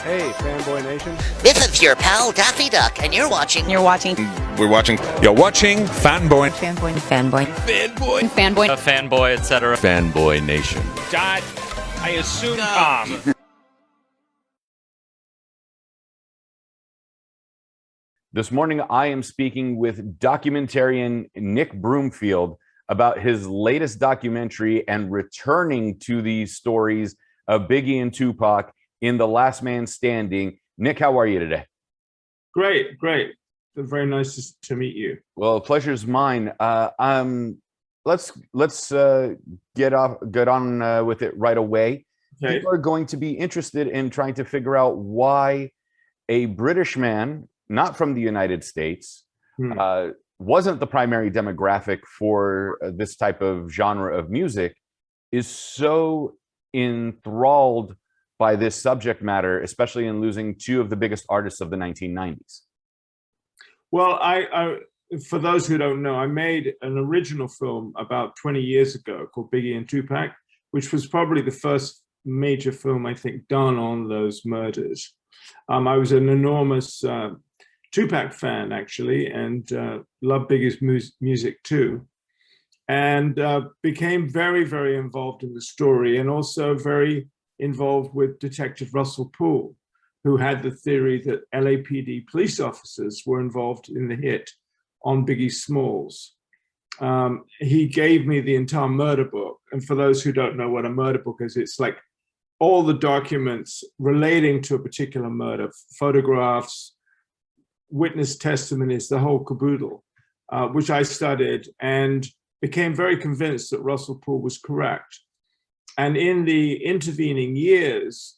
Hey, Fanboy Nation. This is your pal Daffy Duck, and you're watching. We're watching You're watching Fanboy. Fanboy, A fanboy, etc. Fanboy Nation. God, I assume Tom. This morning, I am speaking with documentarian Nick Broomfield about his latest documentary and returning to these stories of Biggie and Tupac in The Last Man Standing. Nick, how are you today? Great. Very nice to meet you. Well, pleasure's mine. Let's get on with it right away. Okay. People are going to be interested in trying to figure out why a British man, not from the United States, wasn't the primary demographic for this type of genre of music, is so enthralled by this subject matter, especially in losing two of the biggest artists of the 1990s. Well, I for those who don't know, I made an original film about 20 years ago called Biggie and Tupac, which was probably the first major film, I think, done on those murders. I was an enormous Tupac fan, actually, and loved Biggie's music too, and became very, very involved in the story, and also very involved with Detective Russell Poole, who had the theory that LAPD police officers were involved in the hit on Biggie Smalls. He gave me the entire murder book. And for those who don't know what a murder book is, it's like all the documents relating to a particular murder, photographs, witness testimonies, the whole caboodle, which I studied and became very convinced that Russell Poole was correct. And in the intervening years,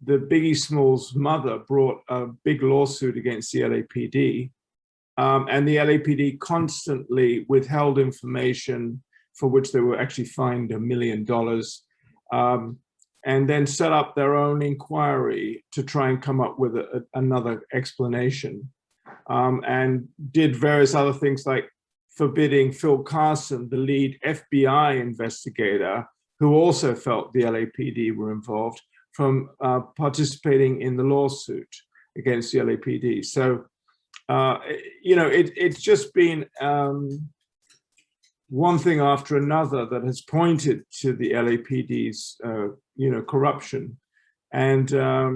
the Biggie Smalls' mother brought a big lawsuit against the LAPD, and the LAPD constantly withheld information for which they were actually fined $1 million, and then set up their own inquiry to try and come up with another explanation, and did various other things like forbidding Phil Carson, the lead FBI investigator, who also felt the LAPD were involved, from participating in the lawsuit against the LAPD. So, it's just been one thing after another that has pointed to the LAPD's, corruption. And a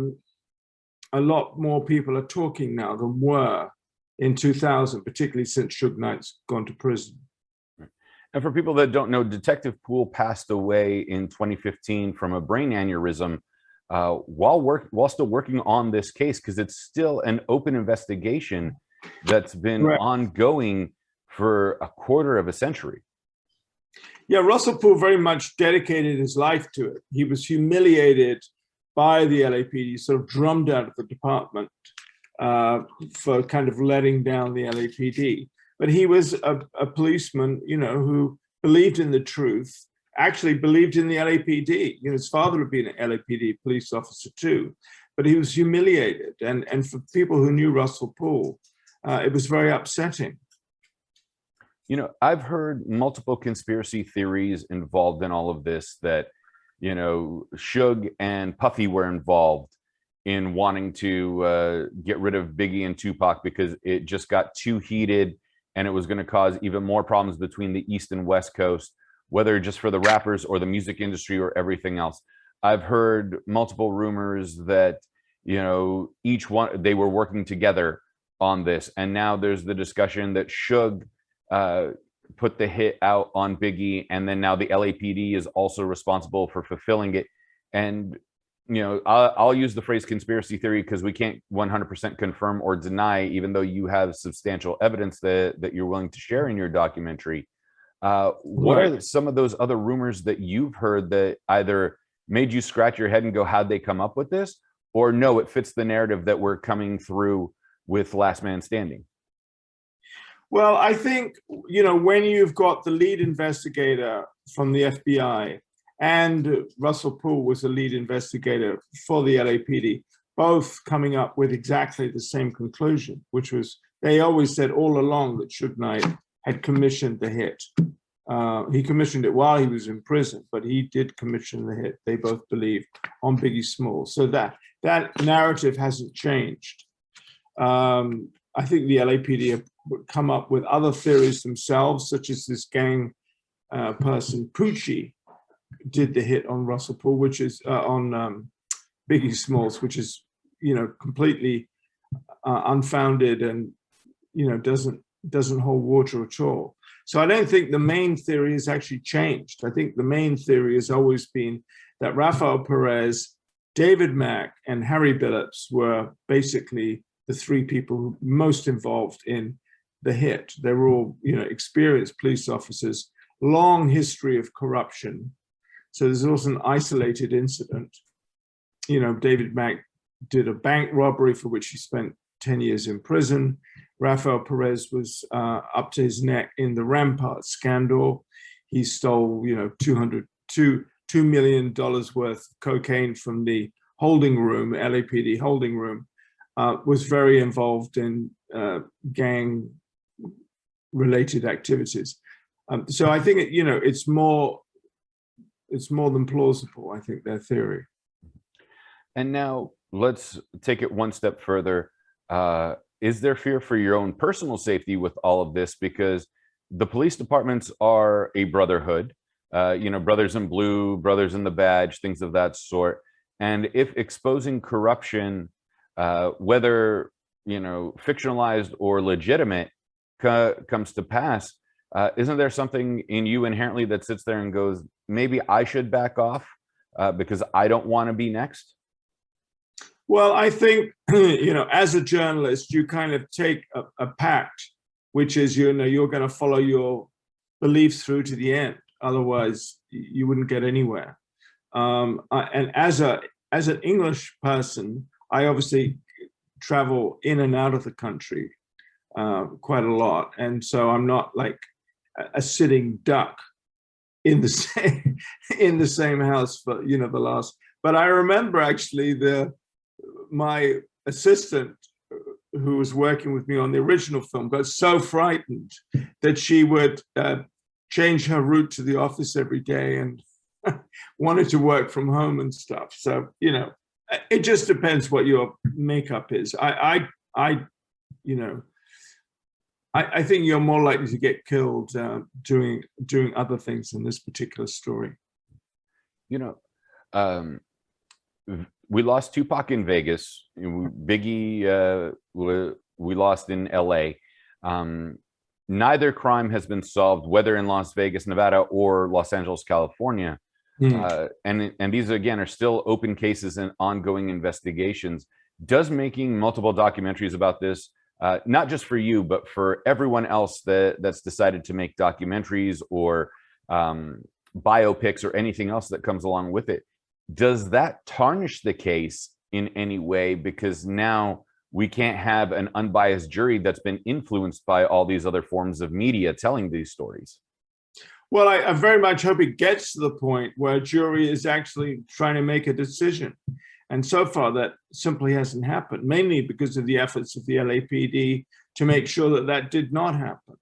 lot more people are talking now than were in 2000, particularly since Suge Knight's gone to prison. And for people that don't know, Detective Poole passed away in 2015 from a brain aneurysm while still working on this case, because it's still an open investigation that's been ongoing for a quarter of a century. Yeah, Russell Poole very much dedicated his life to it. He was humiliated by the LAPD, sort of drummed out of the department for kind of letting down the LAPD. But he was a policeman, who believed in the truth, actually believed in the LAPD. His father had been an LAPD police officer too, but he was humiliated. And for people who knew Russell Poole, it was very upsetting. I've heard multiple conspiracy theories involved in all of this, that, Suge and Puffy were involved in wanting to get rid of Biggie and Tupac because it just got too heated, and it was going to cause even more problems between the East and West Coast, whether just for the rappers or the music industry or everything else. I've heard multiple rumors that, each one, they were working together on this. And now there's the discussion that Suge put the hit out on Biggie, and then now the LAPD is also responsible for fulfilling it. And, I'll use the phrase conspiracy theory because we can't 100% confirm or deny, even though you have substantial evidence that you're willing to share in your documentary. What are some of those other rumors that you've heard that either made you scratch your head and go, how'd they come up with this? Or no, it fits the narrative that we're coming through with Last Man Standing? Well, I think, when you've got the lead investigator from the FBI and Russell Poole was the lead investigator for the LAPD, both coming up with exactly the same conclusion, which was they always said all along that Suge Knight had commissioned the hit. He commissioned it while he was in prison, but he did commission the hit, they both believed, on Biggie Smalls. So that that narrative hasn't changed. I think the LAPD have come up with other theories themselves, such as this gang person, Poochie, did the hit on Russell Poole, which is on Biggie Smalls, which is, completely unfounded and, doesn't hold water at all. So I don't think the main theory has actually changed. I think the main theory has always been that Rafael Perez, David Mack, and Harry Billups were basically the three people who most involved in the hit. They were all, experienced police officers, long history of corruption. So there's also an isolated incident. David Mack did a bank robbery for which he spent 10 years in prison. Rafael Perez was up to his neck in the Rampart scandal. He stole, $2 million worth of cocaine from the holding room, LAPD holding room, was very involved in gang-related activities. So I think it's more than plausible. I think their theory. And now let's take it one step further. Is there fear for your own personal safety with all of this? Because the police departments are a brotherhood, brothers in blue, brothers in the badge, things of that sort. And if exposing corruption, whether, fictionalized or legitimate, comes to pass, isn't there something in you inherently that sits there and goes, maybe I should back off because I don't want to be next? Well, I think, as a journalist, you kind of take a pact, which is, you're going to follow your beliefs through to the end. Otherwise, you wouldn't get anywhere. And as an English person, I obviously travel in and out of the country quite a lot. And so I'm not like a sitting duck in the same house for, the last. But I remember actually my assistant who was working with me on the original film got so frightened that she would change her route to the office every day and wanted to work from home and stuff. So, it just depends what your makeup is. I think you're more likely to get killed doing other things in this particular story. We lost Tupac in Vegas. Biggie, we lost in LA. Neither crime has been solved, whether in Las Vegas, Nevada, or Los Angeles, California. And these, again, are still open cases and ongoing investigations. Does making multiple documentaries about this, not just for you, but for everyone else that's decided to make documentaries or biopics or anything else that comes along with it, does that tarnish the case in any way? Because now we can't have an unbiased jury that's been influenced by all these other forms of media telling these stories. Well, I very much hope it gets to the point where a jury is actually trying to make a decision. And so far, that simply hasn't happened, mainly because of the efforts of the LAPD to make sure that that did not happen.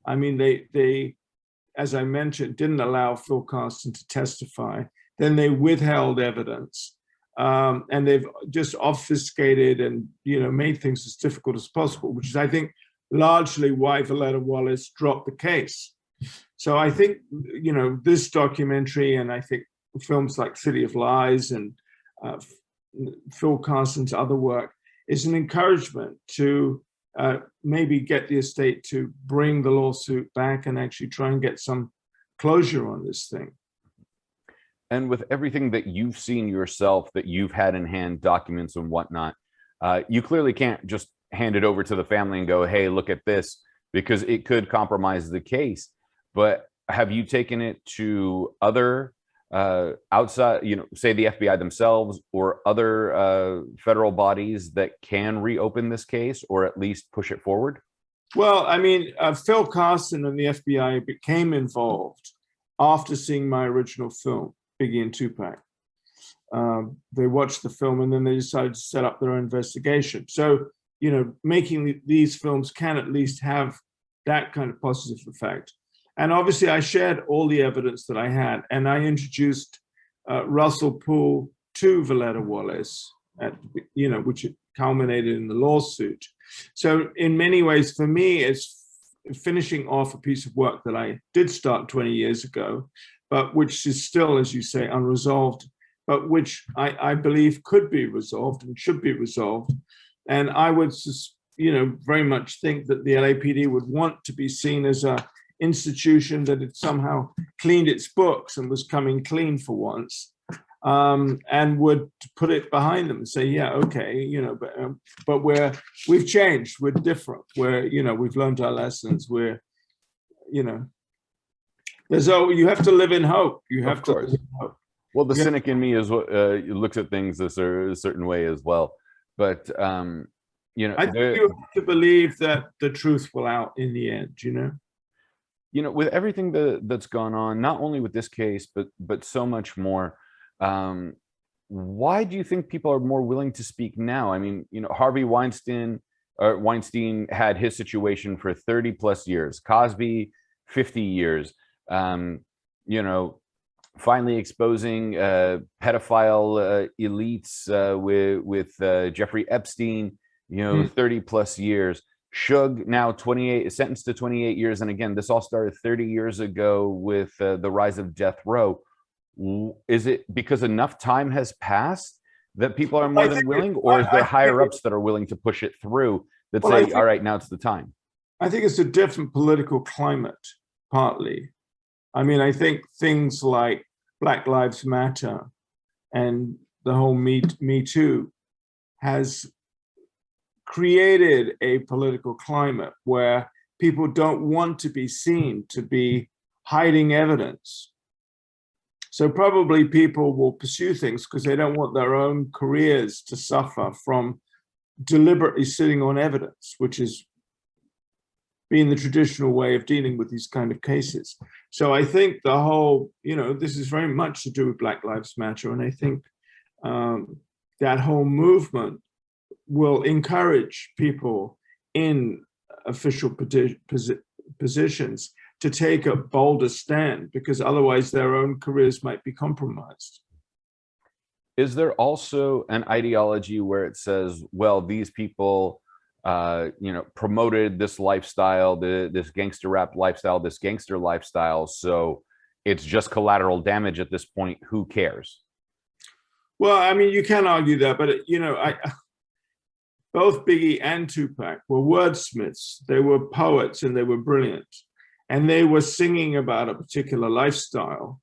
I mean, they, as I mentioned, didn't allow Phil Carson to testify. Then they withheld evidence, and they've just obfuscated and made things as difficult as possible, which is, I think, largely why Valletta Wallace dropped the case. So I think this documentary, and I think films like City of Lies and Phil Carson's other work, is an encouragement to maybe get the estate to bring the lawsuit back and actually try and get some closure on this thing. And with everything that you've seen yourself, that you've had in hand, documents and whatnot, you clearly can't just hand it over to the family and go, hey, look at this, because it could compromise the case. But have you taken it to other outside, say the FBI themselves or other federal bodies that can reopen this case or at least push it forward? Well, I mean, Phil Carson and the FBI became involved after seeing my original film, Biggie and Tupac. They watched the film and then they decided to set up their own investigation. So, making these films can at least have that kind of positive effect. And obviously I shared all the evidence that I had, and I introduced Russell Poole to Valletta Wallace which culminated in the lawsuit. So in many ways, for me, it's finishing off a piece of work that I did start 20 years ago, but which is still, as you say, unresolved, but which I believe could be resolved and should be resolved. And I would, very much think that the LAPD would want to be seen as a institution that had somehow cleaned its books and was coming clean for once, and would put it behind them and say, yeah, okay, but we've changed, we're different, we've learned our lessons, you have to live in hope. You have to live in hope. Well, the cynic in me is what looks at things a certain way as well. But I think you have to believe that the truth will out in the end. With everything that's gone on, not only with this case, but so much more. Why do you think people are more willing to speak now? I mean, Harvey Weinstein had his situation for 30 plus years. Cosby, 50 years. Finally exposing pedophile elites with Jeffrey Epstein, 30 plus years. Suge now sentenced to 28 years. And again, this all started 30 years ago with the rise of death row. Is it because enough time has passed that people are more than willing, or is there higher ups that are willing to push it through that say, all right, now it's the time? I think it's a different political climate, partly. I mean, I think things like Black Lives Matter and the whole Me Too has created a political climate where people don't want to be seen to be hiding evidence. So probably people will pursue things because they don't want their own careers to suffer from deliberately sitting on evidence, which is being the traditional way of dealing with these kind of cases. So I think the whole, this is very much to do with Black Lives Matter. And I think that whole movement will encourage people in official positions to take a bolder stand, because otherwise their own careers might be compromised. Is there also an ideology where it says, well, these people promoted this lifestyle, this gangster rap lifestyle, this gangster lifestyle, so it's just collateral damage at this point, who cares? Well, I mean, you can argue that, but both Biggie and Tupac were wordsmiths. They were poets and they were brilliant. And they were singing about a particular lifestyle,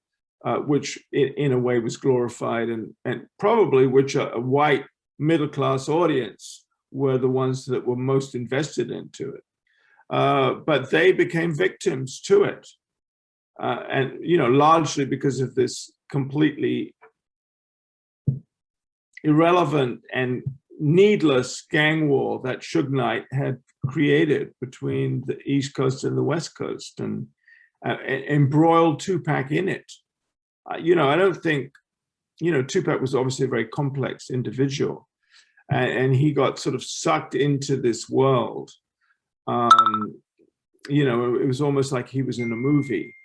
which in a way was glorified, and probably which a white middle-class audience were the ones that were most invested into it. But they became victims to it. And, largely because of this completely irrelevant and needless gang war that Suge Knight had created between the East Coast and the West Coast, and embroiled Tupac in it. I don't think, Tupac was obviously a very complex individual, and he got sort of sucked into this world. It was almost like he was in a movie,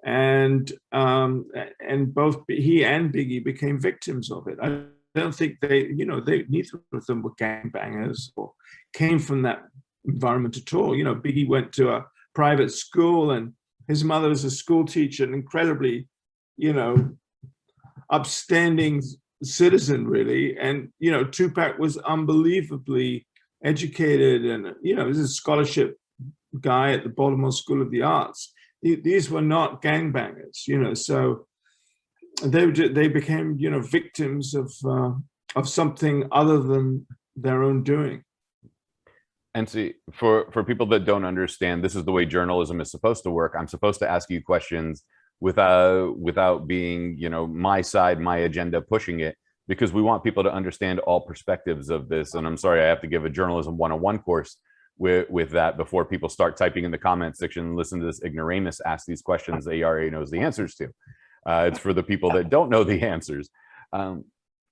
and both he and Biggie became victims of it. I don't think neither of them were gangbangers or came from that environment at all. Biggie went to a private school, and his mother was a school teacher, an incredibly, upstanding citizen, really. And, Tupac was unbelievably educated, and, he was a scholarship guy at the Baltimore School of the Arts. These were not gangbangers, so they became, victims of something other than their own doing. And see, for people that don't understand, this is the way journalism is supposed to work. I'm supposed to ask you questions without being, my side, my agenda pushing it, because we want people to understand all perspectives of this. And I'm sorry, I have to give a journalism 101 course with that before people start typing in the comment section and listen to this ignoramus ask these questions that he already knows the answers to. It's for the people that don't know the answers.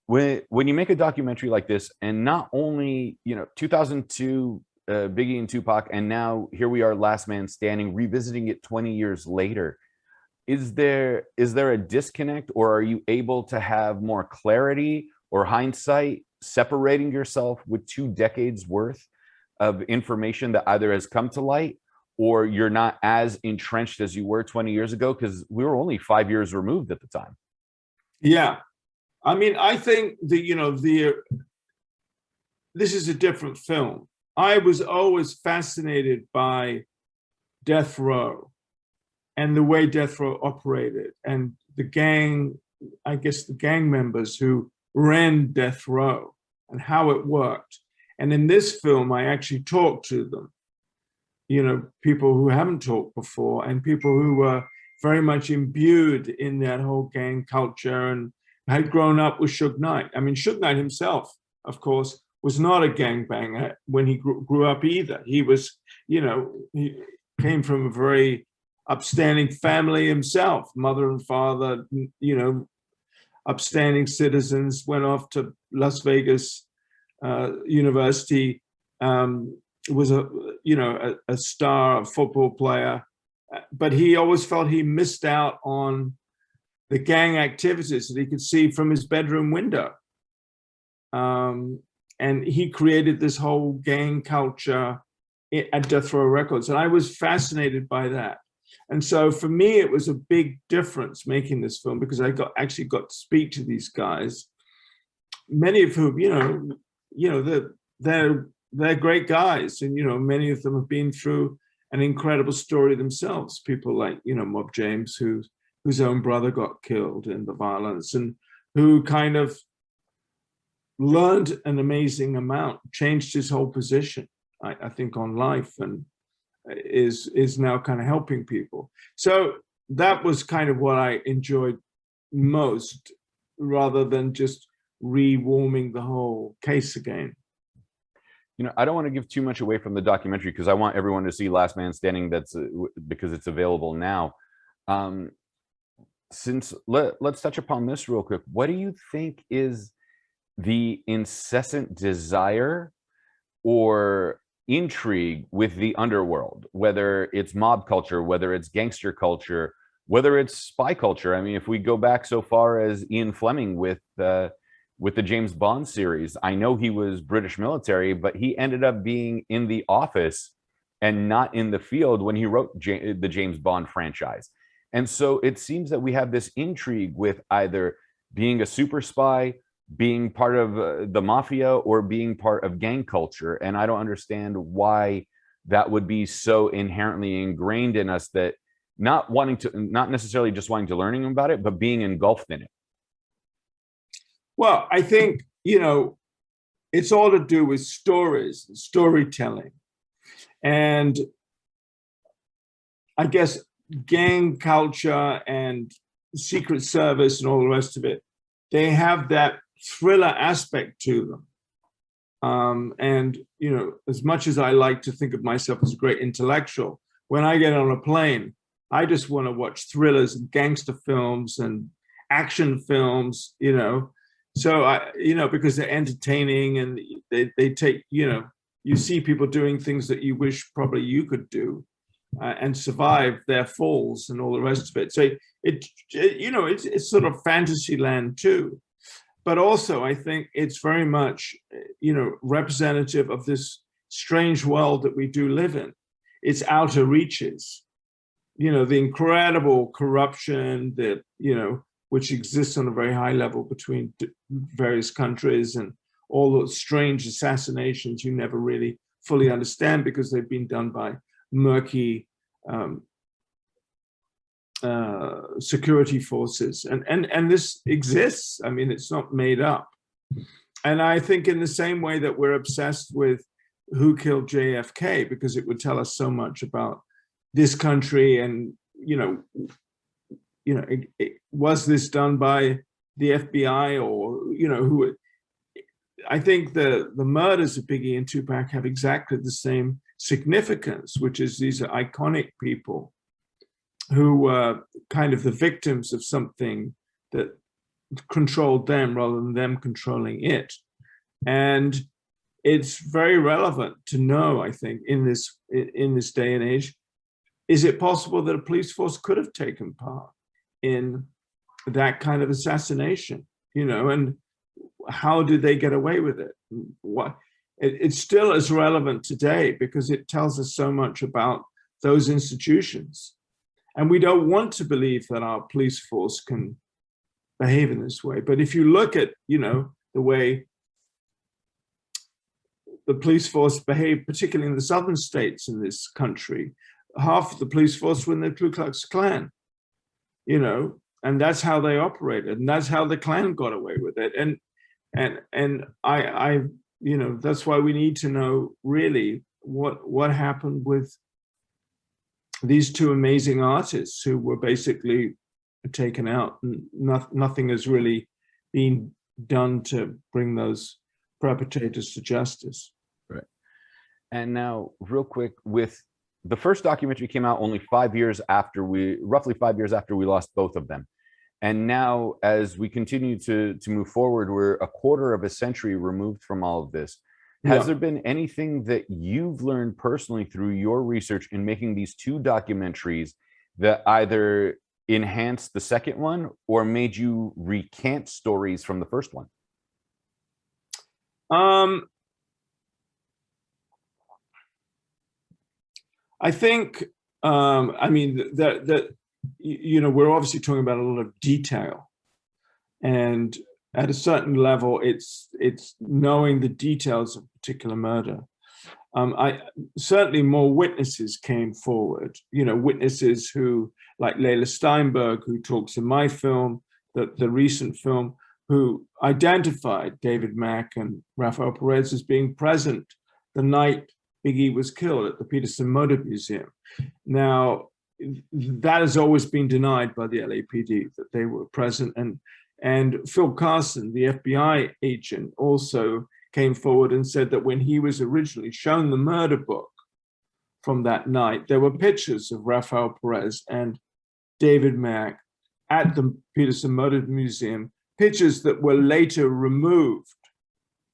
When you make a documentary like this, and not only 2002 Biggie and Tupac, and now here we are, Last Man Standing, revisiting it 20 years later, is there a disconnect, or are you able to have more clarity or hindsight separating yourself with 2 decades worth of information that either has come to light or you're not as entrenched as you were 20 years ago? Because we were only 5 years removed at the time. Yeah. I mean, I think this is a different film. I was always fascinated by death row and the way death row operated, and the gang, I guess the gang members who ran death row and how it worked. And in this film, I actually talked to them, people who haven't talked before and people who were very much imbued in that whole gang culture and had grown up with Suge Knight. I mean, Suge Knight himself, of course, was not a gangbanger when he grew up either. He was, he came from a very upstanding family himself, mother and father, upstanding citizens, went off to Las Vegas University, was a star, a football player, but he always felt he missed out on the gang activities that he could see from his bedroom window. And he created this whole gang culture at Death Row Records. And I was fascinated by that. And so for me, it was a big difference making this film because I actually got to speak to these guys, many of whom, they're great guys. And, many of them have been through an incredible story themselves. People like, Mob James, whose own brother got killed in the violence and who kind of learned an amazing amount, changed his whole position, I think, on life, and is now kind of helping people. So that was kind of what I enjoyed most, rather than just rewarming the whole case again. I don't want to give too much away from the documentary because I want everyone to see Last Man Standing. Because it's available now. Let's touch upon this real quick. What do you think is the incessant desire or intrigue with the underworld, whether it's mob culture, whether it's gangster culture, whether it's spy culture? I mean, if we go back so far as Ian Fleming with the James Bond series, I know he was British military, but he ended up being in the office and not in the field when he wrote the James Bond franchise. And so it seems that we have this intrigue with either being a super spy, being part of the mafia, or being part of gang culture. And I don't understand why that would be so inherently ingrained in us, that not necessarily just wanting to learning about it, but being engulfed in it. Well, I think, it's all to do with stories, storytelling. And I guess gang culture and Secret Service and all the rest of it, they have that thriller aspect to them. And, as much as I like to think of myself as a great intellectual, when I get on a plane, I just want to watch thrillers and gangster films and action films, So because they're entertaining and they take, you see people doing things that you wish probably you could do and survive their falls and all the rest of it. So it's sort of fantasy land too. But also I think it's very much, representative of this strange world that we do live in. Its outer reaches, the incredible corruption that, which exists on a very high level between various countries, and all those strange assassinations you never really fully understand because they've been done by murky security forces. And this exists. I mean, it's not made up. And I think in the same way that we're obsessed with who killed JFK, because it would tell us so much about this country and, was this done by the FBI or, who? I think the murders of Biggie and Tupac have exactly the same significance, which is these are iconic people who were kind of the victims of something that controlled them rather than them controlling it. And it's very relevant to know, I think, in this day and age, is it possible that a police force could have taken part in that kind of assassination, and how did they get away with it? It's still as relevant today because it tells us so much about those institutions. And we don't want to believe that our police force can behave in this way. But if you look at, the way the police force behaved, particularly in the southern states in this country, half of the police force were in the Ku Klux Klan, and that's how they operated, and that's how the Klan got away with it. And I that's why we need to know really what happened with these two amazing artists who were basically taken out, and nothing has really been done to bring those perpetrators to justice. Right. And now, real quick, with the first documentary came out only roughly 5 years after we lost both of them. And now, as we continue to move forward, we're a quarter of a century removed from all of this. Has there been anything that you've learned personally through your research in making these two documentaries that either enhanced the second one or made you recant stories from the first one? I think, we're obviously talking about a lot of detail, and at a certain level, it's knowing the details of a particular murder. Certainly more witnesses came forward, witnesses who, like Layla Steinberg, who talks in my film, the recent film, who identified David Mack and Rafael Perez as being present the night Biggie was killed at the Peterson Motor Museum. Now, that has always been denied by the LAPD, that they were present. And Phil Carson, the FBI agent, also came forward and said that when he was originally shown the murder book from that night, there were pictures of Rafael Perez and David Mack at the Peterson Motor Museum, pictures that were later removed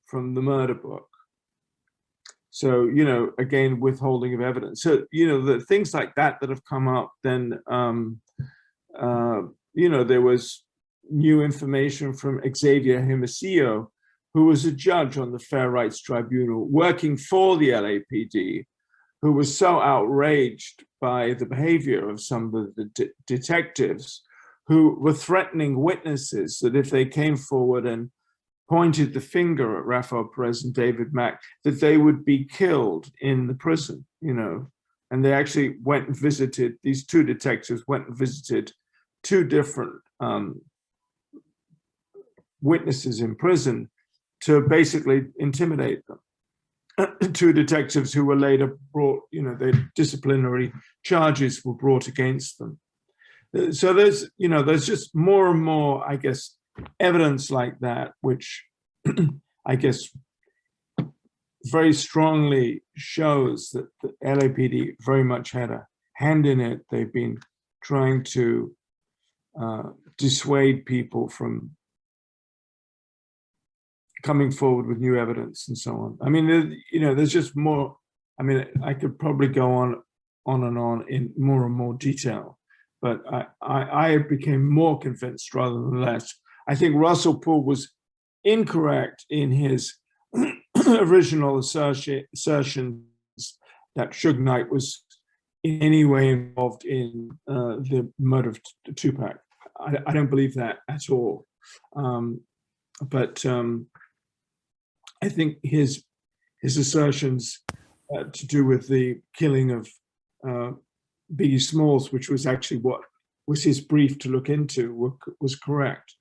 from the murder book. So, again, withholding of evidence. So, the things like that have come up, then, there was new information from Xavier Hermosillo, who was a judge on the Fair Rights Tribunal working for the LAPD, who was so outraged by the behavior of some of the detectives who were threatening witnesses that if they came forward and pointed the finger at Rafael Perez and David Mack, that they would be killed in the prison, And they actually went and visited, these two detectives went and visited two different witnesses in prison to basically intimidate them. Two detectives who were later brought, their disciplinary charges were brought against them. So there's just more and more, I guess, evidence like that, which I guess very strongly shows that the LAPD very much had a hand in it. They've been trying to dissuade people from coming forward with new evidence and so on. I mean, there's just more. I mean, I could probably go on and on in more and more detail, but I became more convinced rather than less. I think Russell Poole was incorrect in his original assertions that Suge Knight was in any way involved in the murder of Tupac. I don't believe that at all. But I think his assertions to do with the killing of Biggie Smalls, which was actually what was his brief to look into, was correct.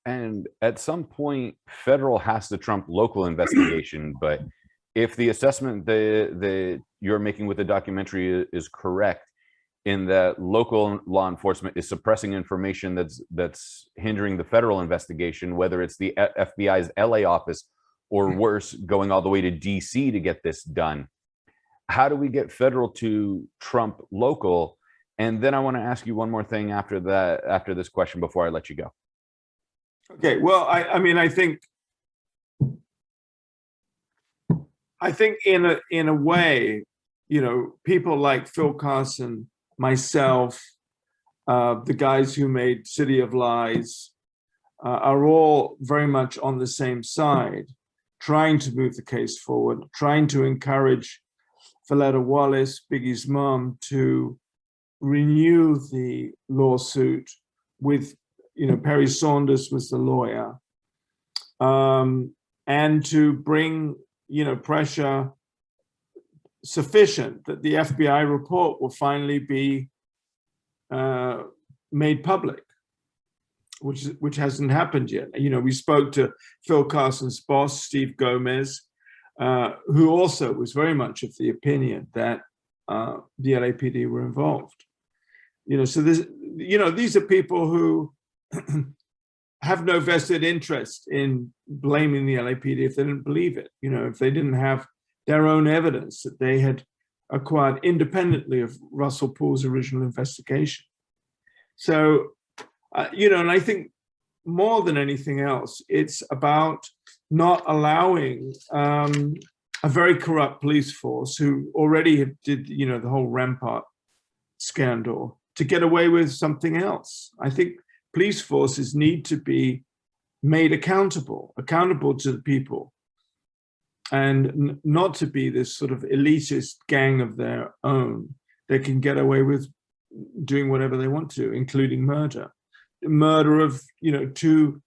And at some point, federal has to trump local investigation. But if the assessment that you're making with the documentary is correct, in that local law enforcement is suppressing information that's hindering the federal investigation, whether it's the FBI's LA office or worse, going all the way to DC to get this done. How do we get federal to trump local? And then I want to ask you one more thing after this question before I let you go. Okay, well, I think in a way, people like Phil Carson, myself, the guys who made City of Lies, are all very much on the same side, trying to move the case forward, trying to encourage Valletta Wallace, Biggie's mom, to renew the lawsuit with, Perry Saunders was the lawyer, and to bring, pressure sufficient that the FBI report will finally be made public, which hasn't happened yet. We spoke to Phil Carson's boss, Steve Gomez, who also was very much of the opinion that the LAPD were involved. So there's, these are people who have no vested interest in blaming the LAPD if they didn't believe it. If they didn't have their own evidence that they had acquired independently of Russell Poole's original investigation. So, and I think more than anything else, it's about not allowing a very corrupt police force who already did, the whole Rampart scandal, to get away with something else. I think police forces need to be made accountable to the people, and not to be this sort of elitist gang of their own that can get away with doing whatever they want to, including murder of, two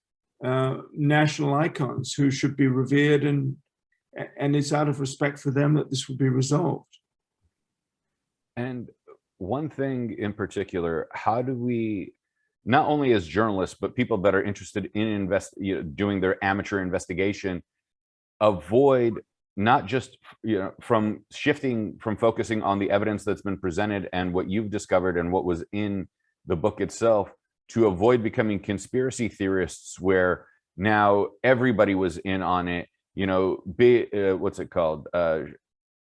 national icons who should be revered, and it's out of respect for them that this would be resolved. And one thing in particular, how do we, not only as journalists, but people that are interested in doing their amateur investigation, avoid not just from focusing on the evidence that's been presented and what you've discovered and what was in the book itself, to avoid becoming conspiracy theorists where now everybody was in on it? What's it called?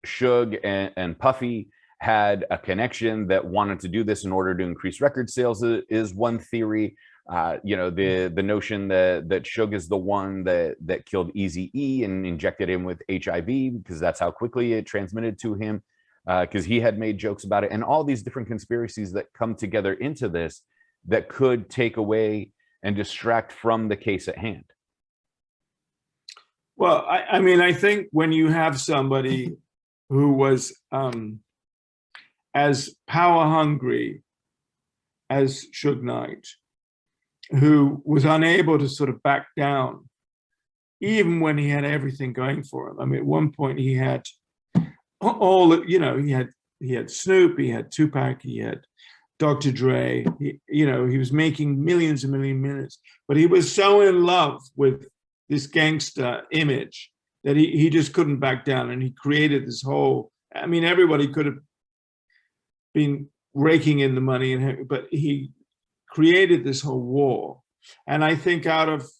Suge and Puffy had a connection that wanted to do this in order to increase record sales is one theory. The notion that Suge is the one that killed Eazy-E and injected him with HIV because that's how quickly it transmitted to him, because he had made jokes about it, and all these different conspiracies that come together into this that could take away and distract from the case at hand. Well, I think when you have somebody who was as power hungry as Suge Knight, who was unable to sort of back down, even when he had everything going for him. At one point he had he had Snoop, he had Tupac, he had Dr. Dre, he was making millions and millions, but he was so in love with this gangster image that he just couldn't back down, and he created this whole, everybody could have been raking in the money, but he created this whole war. And I think out of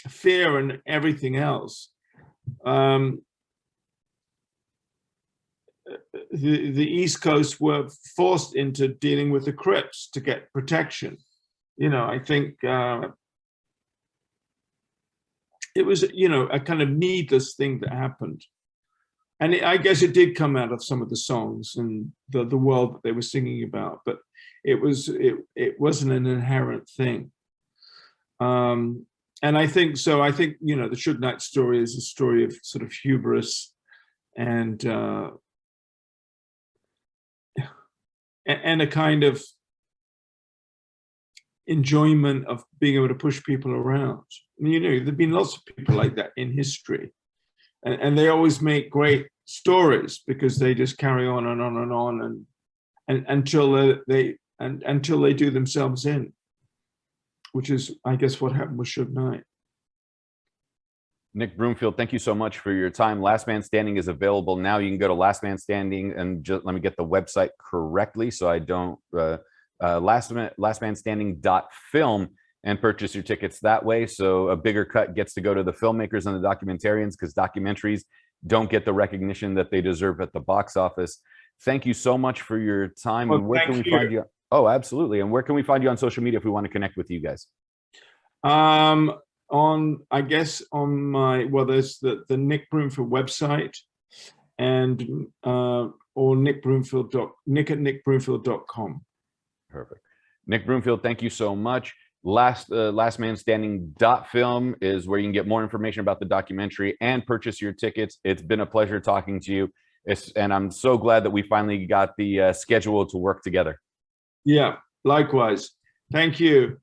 fear and everything else, the East Coast were forced into dealing with the Crips to get protection. I think it was, a kind of needless thing that happened. And I guess it did come out of some of the songs and the world that they were singing about, but it wasn't an inherent thing. And I think the Suge Knight story is a story of sort of hubris and a kind of enjoyment of being able to push people around. There've been lots of people like that in history. And they always make great stories because they just carry on and on and on, and until they do themselves in, which is, I guess, what happened with Suge Knight. Nick Broomfield, thank you so much for your time. Last Man Standing is available now. You can go to Last Man Standing, and just let me get the website correctly so I don't lastmanstanding.film, and purchase your tickets that way. So a bigger cut gets to go to the filmmakers and the documentarians, because documentaries don't get the recognition that they deserve at the box office. Thank you so much for your time. Well, and where can we find you? Oh, absolutely. And where can we find you on social media if we want to connect with you guys? I guess on my, there's the Nick Broomfield website, and or nick@nickbroomfield.com. Perfect. Nick Broomfield, thank you so much. lastmanstanding.film is where you can get more information about the documentary and purchase your tickets. It's been a pleasure talking to you. And I'm so glad that we finally got the schedule to work together. Yeah, likewise. Thank you.